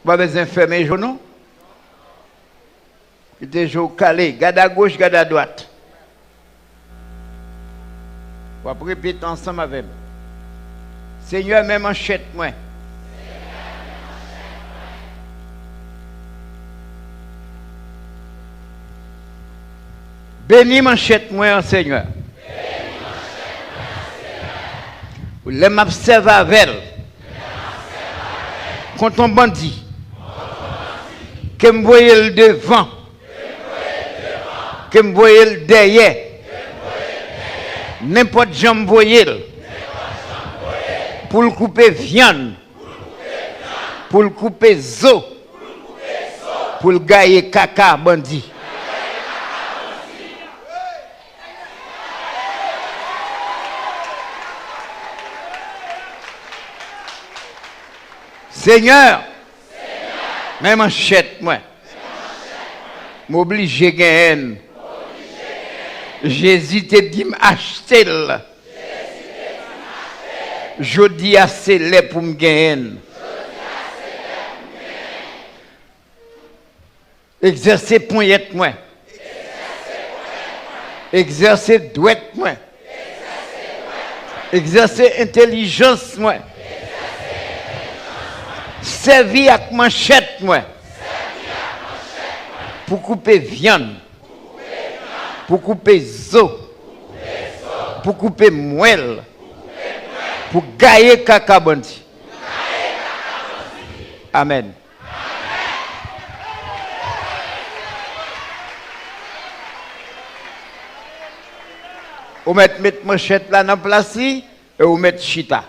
Pas besoin de fermer les genoux. Des jours calés, garde à gauche, garde à droite. On va répéter ensemble avec moi. Seigneur, même manchette moi. Bénis manchette moi, Seigneur. Les m'observe avec elle. Quand on bandit, que me voyez le devant, que me voyez le derrière, n'importe qui me voyez pour le couper viande, pour le couper zo, pour le gailler caca bandit. Seigneur, même manchette moi, m'oblige à gagner. Jésus te dit m'acheter. Je dis à c'est pour me gagner. Exercer poignette moi. Exercer douette moi. Exercer intelligence moi. Servir avec manchette moi. Pour couper viande. Pour couper zo. Pour couper moelle. Pour gailler caca bandi. Amen. Vous mettez manchette là dans la place et vous mettez chita.